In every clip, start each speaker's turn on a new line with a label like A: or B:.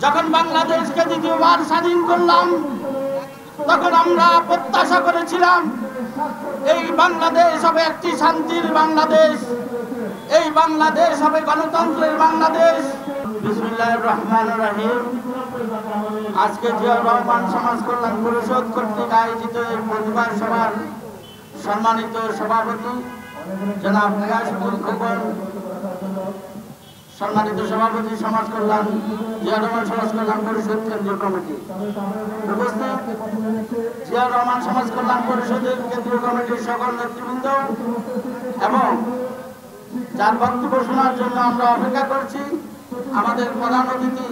A: যখন বাংলাদেশকে দ্বিতীয়বার স্বাধীন করলাম তখন আমরা প্রত্যাশা করেছিলাম এই বাংলাদেশ হবে একটি শান্তির বাংলাদেশ, এই বাংলাদেশ হবে গণতন্ত্রের বাংলাদেশ। বিসমিল্লাহির রহমানির রহিম। আজকে জিয়াউর রহমান সমাজ কল্যাণ পরিষদ কর্তৃক আয়োজিত এই প্রতিবাদ সভার সম্মানিত সভাপতি জনাব গিয়াসউদ্দিন খোকন, সম্মানিত সভাপতি সমাজ কল্যাণ জিয়াউর রহমান সমাজ কল্যাণ পরিষদ কেন্দ্রীয় কমিটি, উপস্থিত জিয়াউর রহমান সমাজ কল্যাণ পরিষদের কেন্দ্রীয় কমিটির সকল নেতৃবৃন্দ এবং যার বক্তব্য শোনার জন্য আমরা অপেক্ষা করছি আমাদের প্রধান অতিথি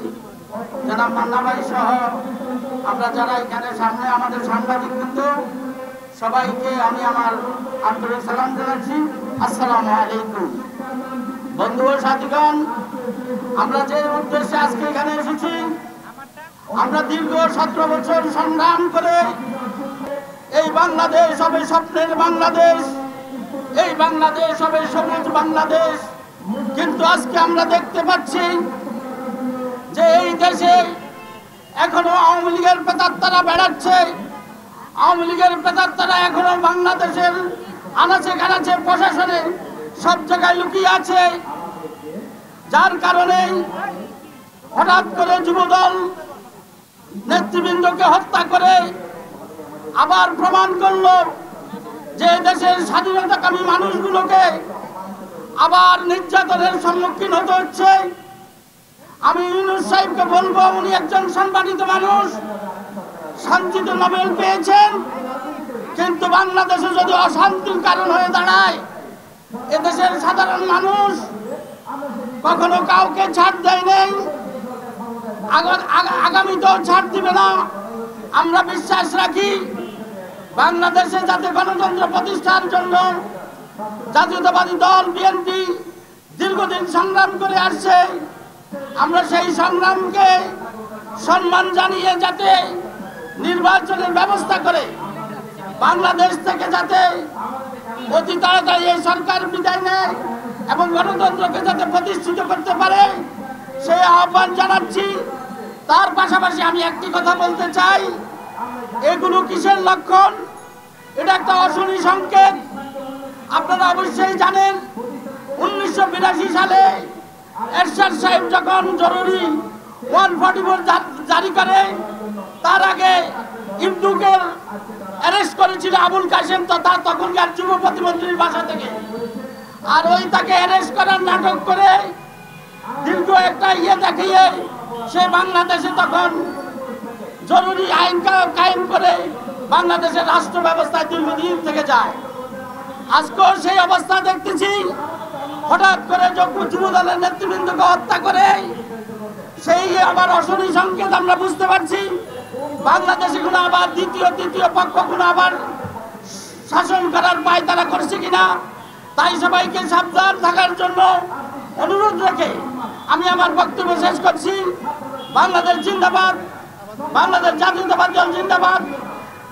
A: জনাব মান্না ভাই সহ আমরা যারা এখানে সামনে আমাদের সাংবাদিকবৃন্দ সবাইকে আমি আমার আন্তরিক সালাম জানাচ্ছি। আসসালামু আলাইকুম। বন্ধু ও সাথীগণ, আমরা যে উদ্দেশ্যে আজকে এখানে এসেছি, আমরা দীর্ঘ 17 বছর সংগ্রাম করে এই বাংলাদেশ হবে স্বপ্নের বাংলাদেশ, এই বাংলাদেশ হবে সবুজ বাংলাদেশ। কিন্তু আজকে আমরা দেখতে পাচ্ছি যে এই দেশে এখনো আওয়ামী লীগের প্রেতাত্মারা বেড়াচ্ছে। আওয়ামী লীগের প্রেতাত্মারা এখনো বাংলাদেশের আনাচে কানাচে প্রশাসনে সব জায়গায় লুকিয়ে আছে, যার কারণে হঠাৎ করে যুবদল নেতৃবৃন্দকে হত্যা করে আবার প্রমাণ করলো যে দেশের স্বাধীনতাকামী মানুষগুলোকে আবার নির্যাতনের সম্মুখীন হতে হচ্ছে। আমি ইউনূস সাহেবকে বলবো, উনি একজন সম্মানিত মানুষ, শান্তিতে নোবেল পেয়েছেন, কিন্তু বাংলাদেশে যদি অশান্তির কারণ হয়ে দাঁড়ায় এদেশের সাধারণ মানুষ কখনো কাউকে ছাড় দেয় নাই, আগামীতেও ছাড় দিবে না। আমরা বিশ্বাস রাখি বাংলাদেশে যাতে গণতন্ত্র প্রতিষ্ঠার জন্য জাতীয়তাবাদী দল বিএনপি দীর্ঘদিন সংগ্রাম করে আসছে। আমরা সেই সংগ্রামকে সম্মান জানিয়ে যাতে নির্বাচনের ব্যবস্থা করে বাংলাদেশ থেকে যাতে অতি তাড়াতাড়ি এই সরকার বিদায় নেয় এবং গণতন্ত্রকে যাতে প্রতিষ্ঠিত করতে পারে সেই আহ্বান জানাচ্ছি। তার পাশাপাশি আমি একটি কথা বলতে চাই, এগুলো কিসের লক্ষণ? এটা একটা অশনি সংকেত। আপনারা অবশ্যই জানেন 1982 সালে এরশাদ সাহেব যখন জরুরি 144 জারি করে, তার আগে ইবদুকের অ্যারেস্ট করেছিল আবুল কাশেম তথা তখনকার যুব প্রতিমন্ত্রীর বাসা থেকে। আর ওই তাকে অ্যারেস্ট করার নাটক করে দীর্ঘ একটা দেখিয়ে সে বাংলাদেশে তখন জরুরি আইন কায়েম করে বাংলাদেশের রাষ্ট্র ব্যবস্থায় দীর্ঘদিন থেকে যায়। আজকেও সেই অবস্থা দেখতেছি। হঠাৎ করে যুব দলের নেতৃবৃন্দকে হত্যা করে সেই আবার অশনি সংকেত আমরা বুঝতে পারছি। বাংলাদেশে কোনো আবার দ্বিতীয় তৃতীয় পক্ষ কোনো আবার শাসন করার পায় তারা করছে কিনা, তাই সবাইকে সাবধান থাকার জন্য অনুরোধ রেখে আমি আমার বক্তব্য শেষ করছি। বাংলাদেশ জিন্দাবাদ, বাংলাদেশ জাতীয়তাবাদী দল জিন্দাবাদ,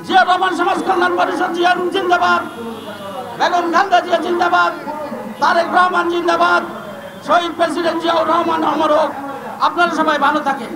A: জিয়াউর রহমান সমাজ কল্যাণ পরিষদ জিন্দাবাদ, বেগম খালেদা জিয়া জিন্দাবাদ, তারেক রহমান জিন্দাবাদ, শহীদ প্রেসিডেন্ট জিয়াউর রহমান অমর হোক। আপনারা সবাই ভালো থাকেন।